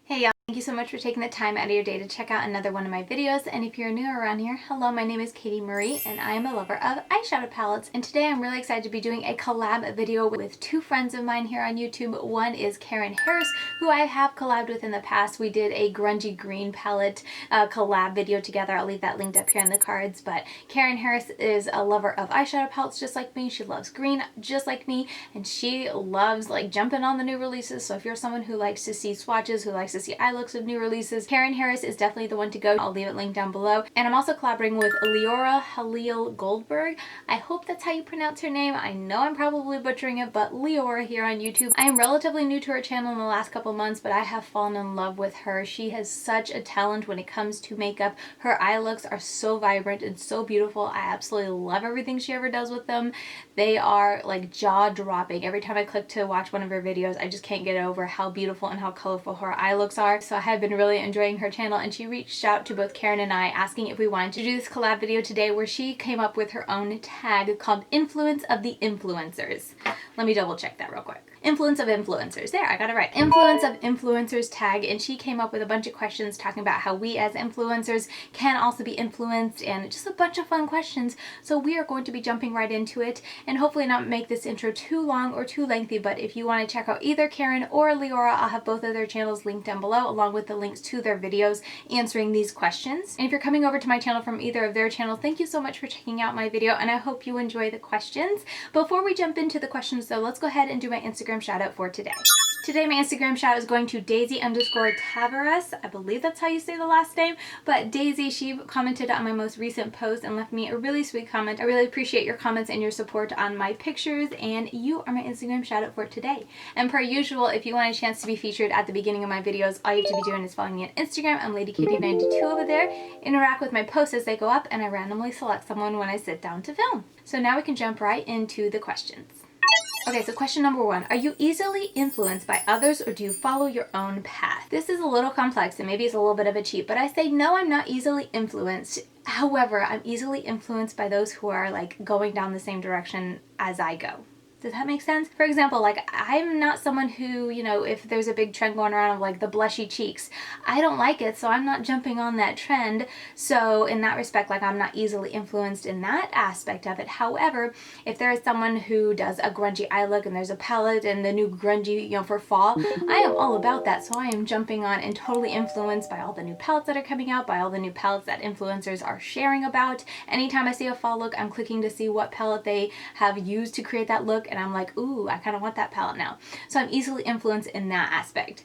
Hey y'all, thank you so much for taking the time out of your day to check out another one of my videos. And if you're new around here, hello, my name is Katie Marie and I am a lover of eyeshadow palettes. And today I'm really excited to be doing a collab video with two friends of mine here on YouTube. One is Karen Harris, who I have collabed with in the past. We did a grungy green palette collab video together. I'll leave that linked up here in the cards. But Karen Harris is a lover of eyeshadow palettes just like me. She loves green just like me, and she loves like jumping on the new releases. So if you're someone who likes to see swatches, who likes to see eye looks of new releases, Karen Harris is definitely the one to go. I'll leave it linked down below. And I'm also collaborating with Leora Halil Goldberg. I hope that's how you pronounce her name. I know I'm probably butchering it, but Leora here on YouTube. I am relatively new to her channel in the last couple months, but I have fallen in love with her. She has such a talent when it comes to makeup. Her eye looks are so vibrant and so beautiful. I absolutely love everything she ever does with them. They are like jaw-dropping. Every time I click to watch one of her videos, I just can't get over how beautiful and how colorful her eye looks are. So I have been really enjoying her channel, and she reached out to both Karen and I asking if we wanted to do this collab video today, where she came up with her own tag called Influence of the Influencers. Let me double check that real quick. Influence of Influencers. There, I got it right. Influence of Influencers tag, and she came up with a bunch of questions talking about how we as influencers can also be influenced, and just a bunch of fun questions. So we are going to be jumping right into it, and hopefully not make this intro too long or too lengthy. But if you want to check out either Karen or Leora, I'll have both of their channels linked down below, along with the links to their videos answering these questions. And if you're coming over to my channel from either of their channels, thank you so much for checking out my video, and I hope you enjoy the questions. Before we jump into the questions though, let's go ahead and do my Instagram shout out for today. Today my Instagram shout out is going to Daisy_Tavares. I believe that's how you say the last name. But Daisy, she commented on my most recent post and left me a really sweet comment. I really appreciate your comments and your support on my pictures, and you are my Instagram shout out for today. And per usual, if you want a chance to be featured at the beginning of my videos, all you have to be doing is following me on Instagram. I'm LadyKatie92 over there. Interact with my posts as they go up, and I randomly select someone when I sit down to film. So now we can jump right into the questions. Okay, so question number one, are you easily influenced by others, or do you follow your own path? This is a little complex and maybe it's a little bit of a cheat, but I say no, I'm not easily influenced. However, I'm easily influenced by those who are like going down the same direction as I go. Does that make sense? For example, like I'm not someone who, you know, if there's a big trend going around of like the blushy cheeks, I don't like it, so I'm not jumping on that trend. So in that respect, like I'm not easily influenced in that aspect of it. However, if there is someone who does a grungy eye look and there's a palette and the new grungy, you know, for fall, I am all about that. So I am jumping on and totally influenced by all the new palettes that are coming out, by all the new palettes that influencers are sharing about. Anytime I see a fall look, I'm clicking to see what palette they have used to create that look, and I'm like, ooh, I kind of want that palette now. So I'm easily influenced in that aspect.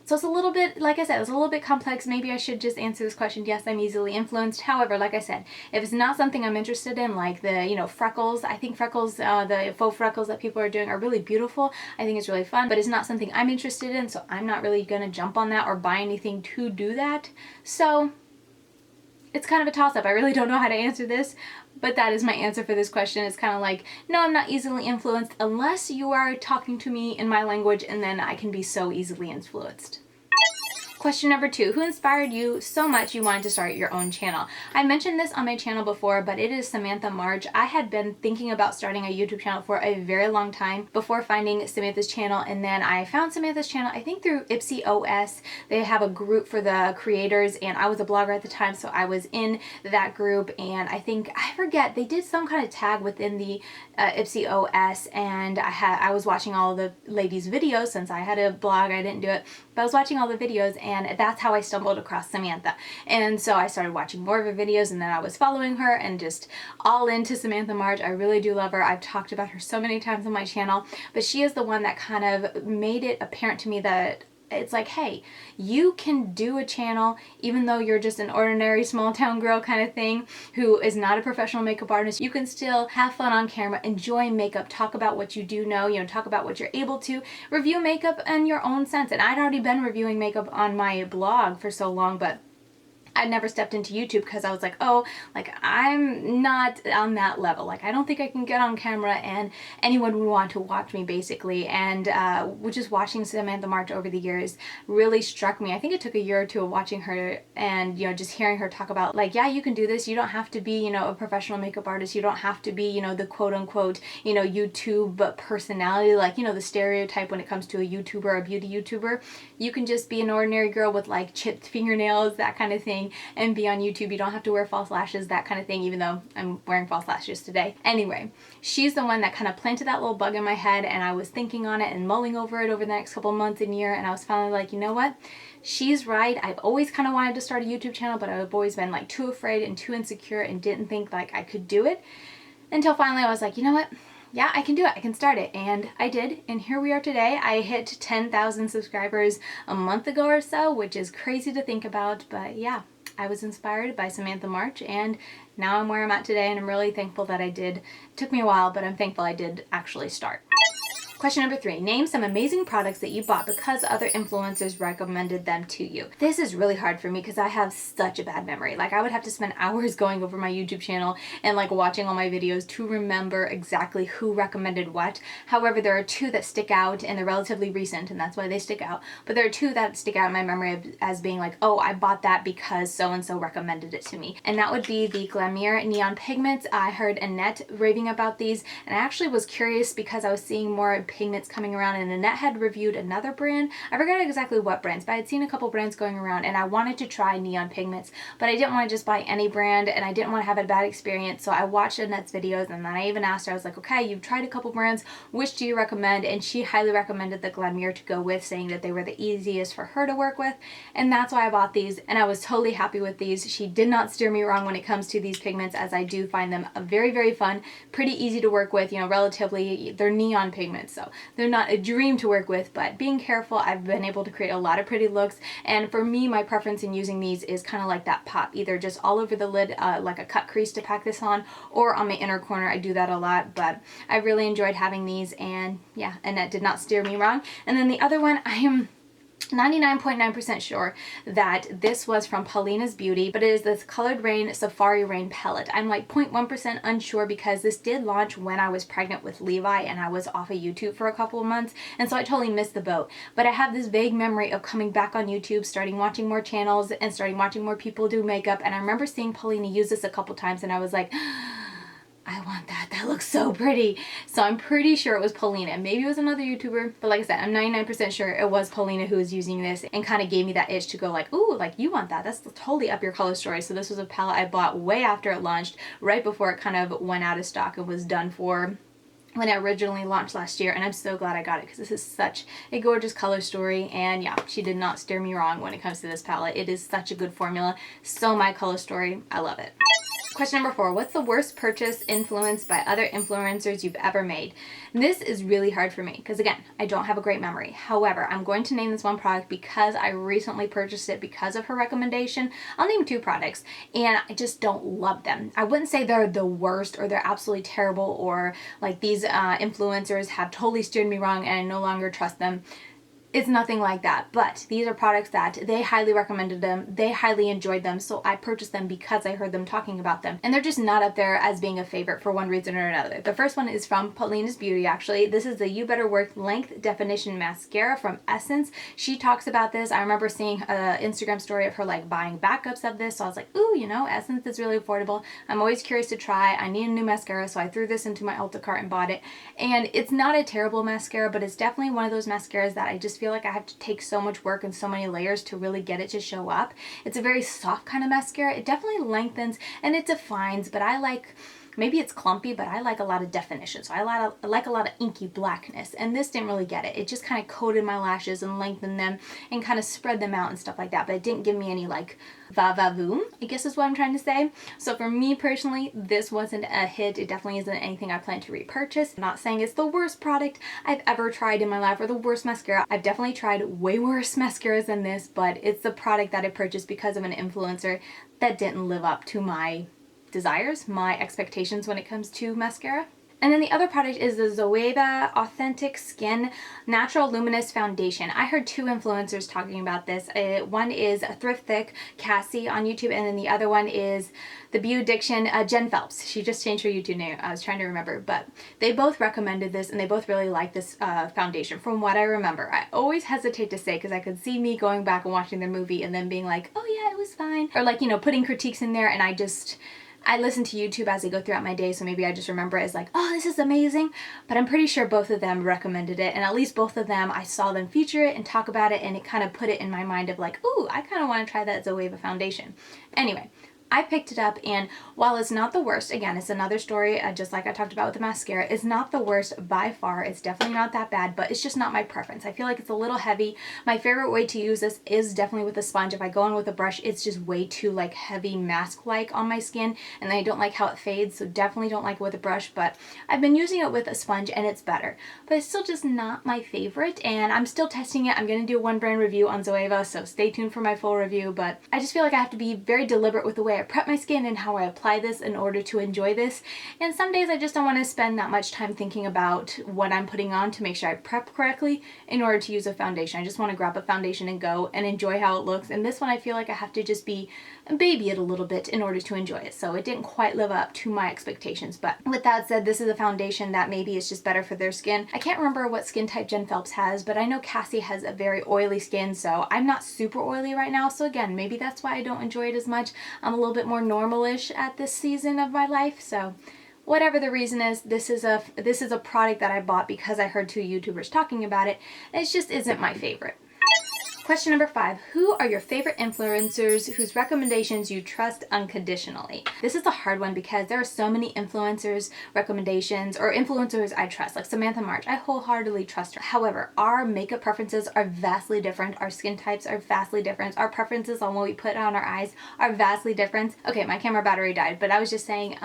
So it's a little bit, like I said, it's a little bit complex. Maybe I should just answer this question, yes, I'm easily influenced. However, like I said, if it's not something I'm interested in, like the, you know, freckles, I think freckles, the faux freckles that people are doing are really beautiful. I think it's really fun, but it's not something I'm interested in, so I'm not really gonna jump on that or buy anything to do that. So it's kind of a toss-up. I really don't know how to answer this, but that is my answer for this question. It's kind of like, no, I'm not easily influenced unless you are talking to me in my language, and then I can be so easily influenced. Question number two, who inspired you so much you wanted to start your own channel? I mentioned this on my channel before, but it is Samantha Marge. I had been thinking about starting a YouTube channel for a very long time before finding Samantha's channel, and then I found Samantha's channel, I think through Ipsy.OS. They have a group for the creators, and I was a blogger at the time, so I was in that group, and I think, I forget, they did some kind of tag within the Ipsy.OS, and I was watching all the ladies' videos. Since I had a blog, I didn't do it, but I was watching all the videos, and that's how I stumbled across Samantha. And so I started watching more of her videos, and then I was following her and just all into Samantha Marge. I really do love her. I've talked about her so many times on my channel, but she is the one that kind of made it apparent to me that it's like, hey, you can do a channel even though you're just an ordinary small town girl kind of thing who is not a professional makeup artist. You can still have fun on camera, enjoy makeup, talk about what you do know, you know, talk about what you're able to, review makeup in your own sense. And I'd already been reviewing makeup on my blog for so long, but I never stepped into YouTube because I was like, oh, like I'm not on that level. Like I don't think I can get on camera and anyone would want to watch me basically. And just watching Samantha March over the years really struck me. I think it took a year or two of watching her and, you know, just hearing her talk about like, yeah, you can do this. You don't have to be, you know, a professional makeup artist. You don't have to be, you know, the quote unquote, you know, YouTube personality, like, you know, the stereotype when it comes to a YouTuber, a beauty YouTuber. You can just be an ordinary girl with like chipped fingernails, that kind of thing, and be on YouTube. You don't have to wear false lashes, that kind of thing, even though I'm wearing false lashes today. Anyway, she's the one that kind of planted that little bug in my head, and I was thinking on it and mulling over it over the next couple months and year, and I was finally like, you know what? She's right. I've always kind of wanted to start a YouTube channel, but I've always been like too afraid and too insecure and didn't think like I could do it, until finally I was like, you know what? Yeah, I can do it. I can start it. And I did. And here we are today. I hit 10,000 subscribers a month ago or so, which is crazy to think about. But yeah, I was inspired by Samantha March, and now I'm where I'm at today, and I'm really thankful that I did. It took me a while, but I'm thankful I did actually start. Question number 3, name some amazing products that you bought because other influencers recommended them to you. This is really hard for me because I have such a bad memory. Like I would have to spend hours going over my YouTube channel and like watching all my videos to remember exactly who recommended what. However, there are 2 that stick out, and they're relatively recent, and that's why they stick out. But there are 2 that stick out in my memory as being like, oh, I bought that because so-and-so recommended it to me. And that would be the Glamierre Neon Pigments. I heard Annette raving about these, and I actually was curious because I was seeing more pigments coming around, and Annette had reviewed another brand. I forgot exactly what brands, but I had seen a couple brands going around, and I wanted to try Neon Pigments, but I didn't want to just buy any brand, and I didn't want to have a bad experience. So I watched Annette's videos, and then I even asked her, I was like, okay, you've tried a couple brands, which do you recommend? And she highly recommended the Glamierre to go with, saying that they were the easiest for her to work with, and that's why I bought these, and I was totally happy with these. She did not steer me wrong when it comes to these pigments, as I do find them very, very fun, pretty easy to work with, you know, relatively. They're neon pigments, so they're not a dream to work with, but being careful, I've been able to create a lot of pretty looks. And for me, my preference in using these is kind of like that pop, either just all over the lid, like a cut crease to pack this on, or on my inner corner. I do that a lot, but I really enjoyed having these, and yeah, Annette did not steer me wrong. And then the other one, I am 99.9% sure that this was from Paulina's Beauty, but it is this Colored Rain Safari Rain palette. I'm like 0.1% unsure because this did launch when I was pregnant with Levi and I was off of YouTube for a couple of months, and so I totally missed the boat. But I have this vague memory of coming back on YouTube, starting watching more channels and starting watching more people do makeup, and I remember seeing Paulina use this a couple times, and I was like, I want that. That looks so pretty. So I'm pretty sure it was Paulina. Maybe it was another YouTuber, but like I said, I'm 99% sure it was Paulina who was using this and kind of gave me that itch to go like, ooh, like you want that. That's totally up your color story. So this was a palette I bought way after it launched, right before it kind of went out of stock and was done for when it originally launched last year, and I'm so glad I got it because this is such a gorgeous color story. And yeah, she did not steer me wrong when it comes to this palette. It is such a good formula. So my color story, I love it. Question number 4, what's the worst purchase influenced by other influencers you've ever made? This is really hard for me because, again, I don't have a great memory. However, I'm going to name this one product because I recently purchased it because of her recommendation. I'll name 2 products, and I just don't love them. I wouldn't say they're the worst or they're absolutely terrible or like these influencers have totally steered me wrong and I no longer trust them. It's nothing like that, but these are products that they highly recommended them, they highly enjoyed them, so I purchased them because I heard them talking about them, and they're just not up there as being a favorite for one reason or another. The first one is from Paulina's Beauty, actually. This is the You Better Work Length Definition Mascara from Essence. She talks about this. I remember seeing an Instagram story of her like buying backups of this, so I was like, ooh, you know, Essence is really affordable. I'm always curious to try. I need a new mascara, so I threw this into my Ulta cart and bought it, and it's not a terrible mascara, but it's definitely one of those mascaras that I just feel like I have to take so much work and so many layers to really get it to show up. It's a very soft kind of mascara. It definitely lengthens and it defines, but I like, maybe it's clumpy, but I like a lot of definition. So I like a lot of inky blackness, and this didn't really get it. It just kind of coated my lashes and lengthened them and kind of spread them out and stuff like that, but it didn't give me any like va-va-voom, I guess is what I'm trying to say. So for me personally, this wasn't a hit. It definitely isn't anything I plan to repurchase. I'm not saying it's the worst product I've ever tried in my life or the worst mascara. I've definitely tried way worse mascaras than this, but it's the product that I purchased because of an influencer that didn't live up to my desires, my expectations when it comes to mascara. And then the other product is the Zoeva Authentic Skin Natural Luminous Foundation. I heard two influencers talking about this. One is Thrift Thick Cassie on YouTube, and then the other one is the Beauty Addiction Jen Phelps. She just changed her YouTube name. I was trying to remember, but they both recommended this, and they both really like this foundation from what I remember. I always hesitate to say because I could see me going back and watching the movie and then being like, oh yeah, it was fine. Or like, you know, putting critiques in there, and I listen to YouTube as I go throughout my day, so maybe I just remember it as like, oh, this is amazing. But I'm pretty sure both of them recommended it, and at least both of them, I saw them feature it and talk about it, and it kind of put it in my mind of like, ooh, I kind of want to try that Zoeva foundation. Anyway, I picked it up, and while it's not the worst, again, it's another story, just like I talked about with the mascara, it's not the worst by far. It's definitely not that bad, but it's just not my preference. I feel like it's a little heavy. My favorite way to use this is definitely with a sponge. If I go in with a brush, it's just way too like heavy mask-like on my skin, and I don't like how it fades, so definitely don't like it with a brush, but I've been using it with a sponge, and it's better. But it's still just not my favorite, and I'm still testing it. I'm going to do a one brand review on Zoeva, so stay tuned for my full review, but I just feel like I have to be very deliberate with the way I prep my skin and how I apply this in order to enjoy this. And some days I just don't want to spend that much time thinking about what I'm putting on to make sure I prep correctly in order to use a foundation. I just want to grab a foundation and go and enjoy how it looks. And this one I feel like I have to just baby it a little bit in order to enjoy it. So it didn't quite live up to my expectations. But with that said, this is a foundation that maybe is just better for their skin. I can't remember what skin type Jen Phelps has, but I know Cassie has a very oily skin, so I'm not super oily right now. So again, maybe that's why I don't enjoy it as much. I'm a little bit more normalish at this season of my life. So whatever the reason is, this is a product that I bought because I heard two YouTubers talking about it. It just isn't my favorite. Question number 5, who are your favorite influencers whose recommendations you trust unconditionally? This is a hard one because there are so many influencers recommendations or influencers I trust, like Samantha March. I wholeheartedly trust her. However, our makeup preferences are vastly different. Our skin types are vastly different. Our preferences on what we put on our eyes are vastly different. Okay, my camera battery died, but I was just saying,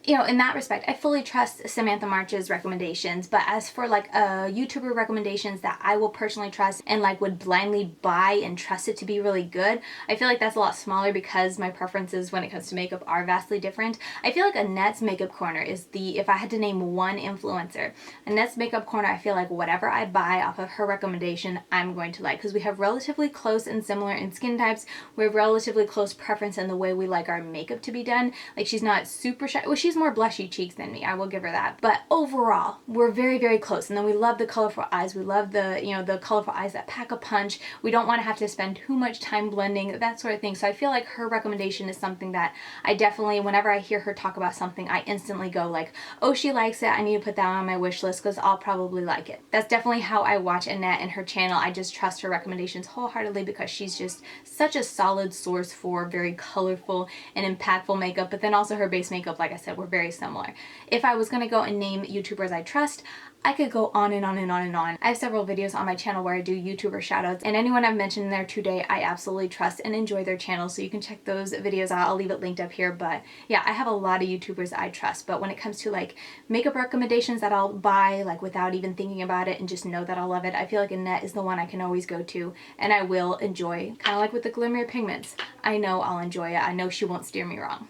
you know, in that respect, I fully trust Samantha March's recommendations, but as for like YouTuber recommendations that I will personally trust and like would blindly buy and trust it to be really good, I feel like that's a lot smaller because my preferences when it comes to makeup are vastly different. I feel like Annette's Makeup Corner is if I had to name one influencer, Annette's Makeup Corner, I feel like whatever I buy off of her recommendation, I'm going to like, because we have relatively close and similar in skin types. We have relatively close preference in the way we like our makeup to be done. Like she's not super shy. Well, she's more blushy cheeks than me. I will give her that. But overall, we're very, very close. And then we love the colorful eyes. We love the, you know, the colorful eyes that pack a punch. We don't want to have to spend too much time blending, that sort of thing. So I feel like her recommendation is something that I definitely, whenever I hear her talk about something, I instantly go like, oh, she likes it. I need to put that on my wish list because I'll probably like it. That's definitely how I watch Annette and her channel. I just trust her recommendations wholeheartedly because she's just such a solid source for very colorful and impactful makeup. But then also her base makeup, like I said, we're very similar. If I was going to go and name YouTubers I trust, I could go on and on and on and on. I have several videos on my channel where I do YouTuber shoutouts, and anyone I've mentioned there today, I absolutely trust and enjoy their channel, so you can check those videos out. I'll leave it linked up here, but yeah, I have a lot of YouTubers I trust, but when it comes to like makeup recommendations that I'll buy like without even thinking about it and just know that I'll love it, I feel like Annette is the one I can always go to and I will enjoy, kind of like with the Glamierre Pigments. I know I'll enjoy it. I know she won't steer me wrong.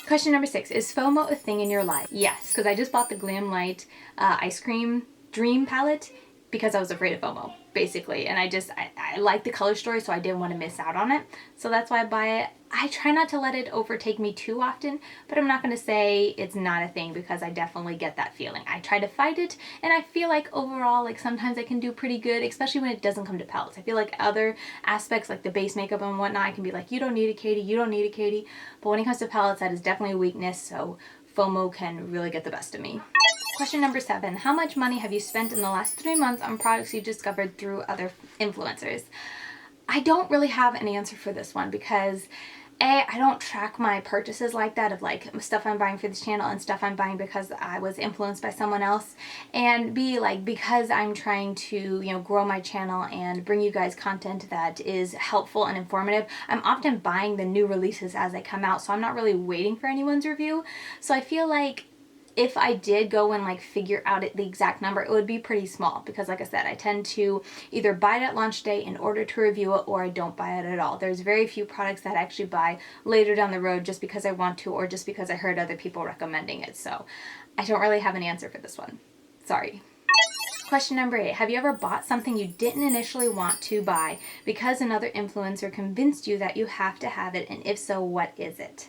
Question number 6, is FOMO a thing in your life? Yes, because I just bought the Glam Light Ice Cream Dream palette because I was afraid of FOMO, basically. And I like the color story, so I didn't want to miss out on it. So that's why I buy it. I try not to let it overtake me too often, but I'm not going to say it's not a thing because I definitely get that feeling. I try to fight it, and I feel like overall, like sometimes I can do pretty good, especially when it doesn't come to palettes. I feel like other aspects, like the base makeup and whatnot, I can be like, you don't need it, Katie, you don't need it, Katie. But when it comes to palettes, that is definitely a weakness, so FOMO can really get the best of me. Question number 7, how much money have you spent in the last 3 months on products you discovered through other influencers? I don't really have an answer for this one because A, I don't track my purchases like that of like stuff I'm buying for this channel and stuff I'm buying because I was influenced by someone else. And B, like because I'm trying to, you know, grow my channel and bring you guys content that is helpful and informative, I'm often buying the new releases as they come out. So I'm not really waiting for anyone's review. So I feel like if I did go and like figure out the exact number, it would be pretty small because like I said, I tend to either buy it at launch day in order to review it or I don't buy it at all. There's very few products that I actually buy later down the road just because I want to or just because I heard other people recommending it. So I don't really have an answer for this one. Sorry. Question number 8. Have you ever bought something you didn't initially want to buy because another influencer convinced you that you have to have it, and if so, what is it?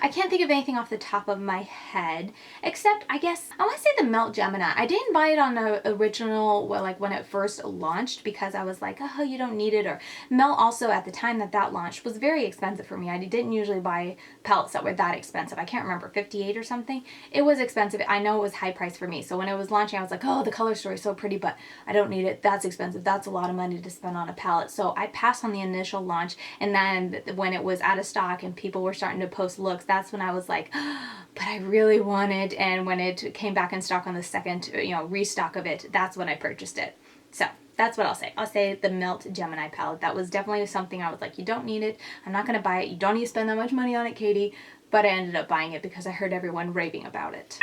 I can't think of anything off the top of my head, except I guess I want to say the Melt Gemini. I didn't buy it on the original, well, like when it first launched, because I was like, oh, you don't need it. Or Melt also, at the time that launched, was very expensive for me. I didn't usually buy palettes that were that expensive. I can't remember, 58 or something. It was expensive. I know it was high price for me. So when it was launching, I was like, oh, the color story is so pretty, but I don't need it. That's expensive. That's a lot of money to spend on a palette. So I passed on the initial launch, and then when it was out of stock and people were starting to post looks, that's when I was like, but I really want it. And when it came back in stock on the second, restock of it, that's when I purchased it. So that's what I'll say. I'll say the Melt Gemini palette. That was definitely something I was like, you don't need it. I'm not going to buy it. You don't need to spend that much money on it, Katie. But I ended up buying it because I heard everyone raving about it.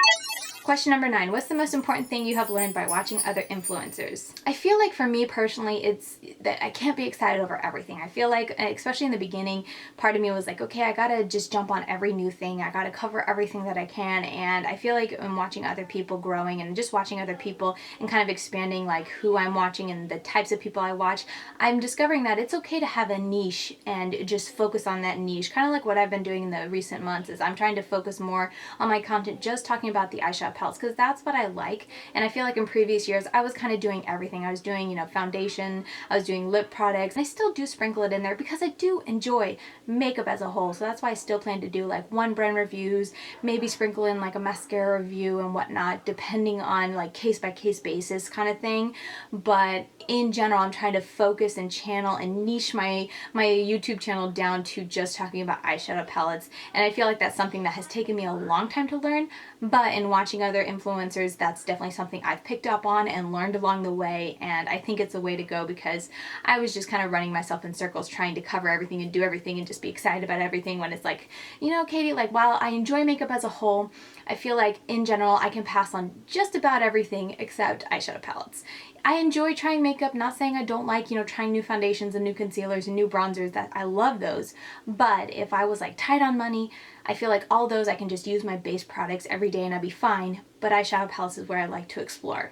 Question number 9. What's the most important thing you have learned by watching other influencers? I feel like for me personally, it's that I can't be excited over everything. I feel like, especially in the beginning, part of me was like, okay, I gotta just jump on every new thing. I gotta cover everything that I can. And I feel like I'm watching other people growing and just watching other people and kind of expanding like who I'm watching and the types of people I watch. I'm discovering that it's okay to have a niche and just focus on that niche. Kind of like what I've been doing in the recent months is I'm trying to focus more on my content, just talking about the eyeshadow palettes, because that's what I like. And I feel like in previous years I was kind of doing everything. I was doing foundation, I was doing lip products, and I still do sprinkle it in there because I do enjoy makeup as a whole. So that's why I still plan to do like one brand reviews, maybe sprinkle in like a mascara review and whatnot, depending on like case by case basis kind of thing. But in general, I'm trying to focus and channel and niche my YouTube channel down to just talking about eyeshadow palettes. And I feel like that's something that has taken me a long time to learn, but in watching other influencers, that's definitely something I've picked up on and learned along the way. And I think it's a way to go because I was just kind of running myself in circles trying to cover everything and do everything and just be excited about everything, when it's like, Katie, like while I enjoy makeup as a whole, I feel like in general I can pass on just about everything except eyeshadow palettes. I enjoy trying makeup, not saying I don't like, trying new foundations and new concealers and new bronzers. That I love those. But if I was like tight on money, I feel like all those I can just use my base products every day and I'd be fine. But eyeshadow palettes is where I like to explore.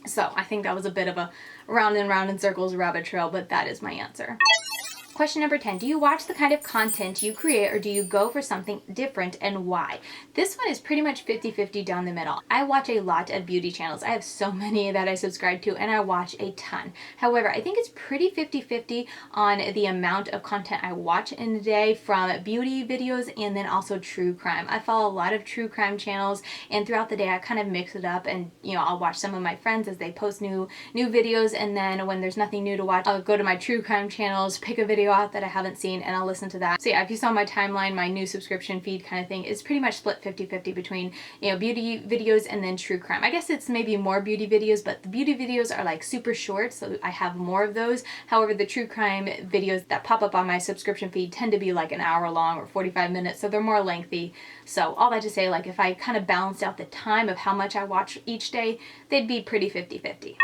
So I think that was a bit of a round and round in circles rabbit trail, but that is my answer. Question number 10. Do you watch the kind of content you create, or do you go for something different, and why? This one is pretty much 50-50 down the middle. I watch a lot of beauty channels. I have so many that I subscribe to, and I watch a ton. However, I think it's pretty 50-50 on the amount of content I watch in a day, from beauty videos and then also true crime. I follow a lot of true crime channels, and throughout the day I kind of mix it up, and I'll watch some of my friends as they post new videos, and then when there's nothing new to watch, I'll go to my true crime channels, pick a video out that I haven't seen, and I'll listen to that. So yeah, if you saw my timeline, my new subscription feed kind of thing is pretty much split 50-50 between beauty videos and then true crime. I guess it's maybe more beauty videos, but the beauty videos are like super short, so I have more of those. However, the true crime videos that pop up on my subscription feed tend to be like an hour long or 45 minutes, so they're more lengthy. So all that to say, like if I kind of balanced out the time of how much I watch each day, they'd be pretty 50-50.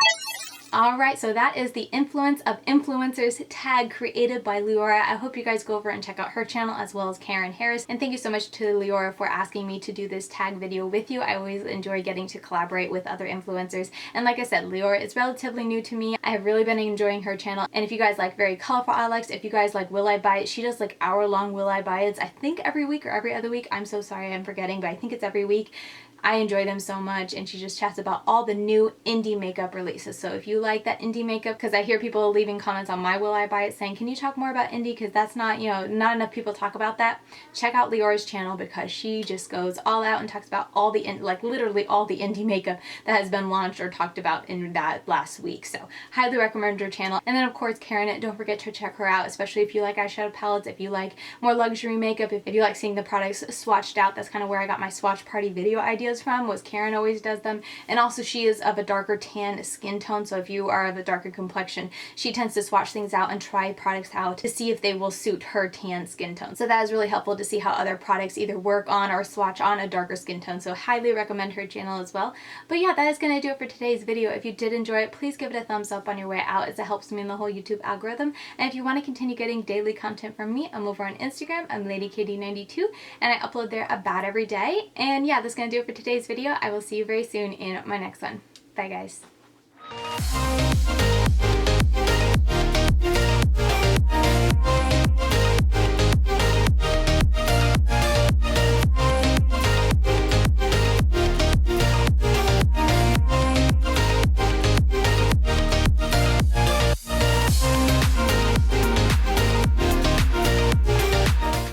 Alright, so that is the Influence of Influencers tag created by Leora. I hope you guys go over and check out her channel as well as Karen Harris. And thank you so much to Leora for asking me to do this tag video with you. I always enjoy getting to collaborate with other influencers. And like I said, Leora is relatively new to me. I have really been enjoying her channel. And if you guys like very colorful eye looks, if you guys like Will I Buy It, she does like hour-long Will I Buy It's, I think every week or every other week. I'm so sorry, I'm forgetting, but I think it's every week. I enjoy them so much, and she just chats about all the new indie makeup releases. So if you like that indie makeup, because I hear people leaving comments on my Will I Buy It saying, can you talk more about indie, because that's not, not enough people talk about that. Check out Leora's channel, because she just goes all out and talks about all the, like literally all the indie makeup that has been launched or talked about in that last week. So highly recommend her channel. And then of course Karen, don't forget to check her out, especially if you like eyeshadow palettes, if you like more luxury makeup, if you like seeing the products swatched out. That's kind of where I got my swatch party video idea videos from was Karen always does them, and also she is of a darker tan skin tone, so if you are of a darker complexion, she tends to swatch things out and try products out to see if they will suit her tan skin tone. So that is really helpful to see how other products either work on or swatch on a darker skin tone, so highly recommend her channel as well. But yeah, that is going to do it for today's video. If you did enjoy it, please give it a thumbs up on your way out, as it helps me in the whole YouTube algorithm. And if you want to continue getting daily content from me, I'm over on Instagram. I'm LadyKatie92, and I upload there about every day. And yeah, that's going to do it for today's video. I will see you very soon in my next one. Bye, guys.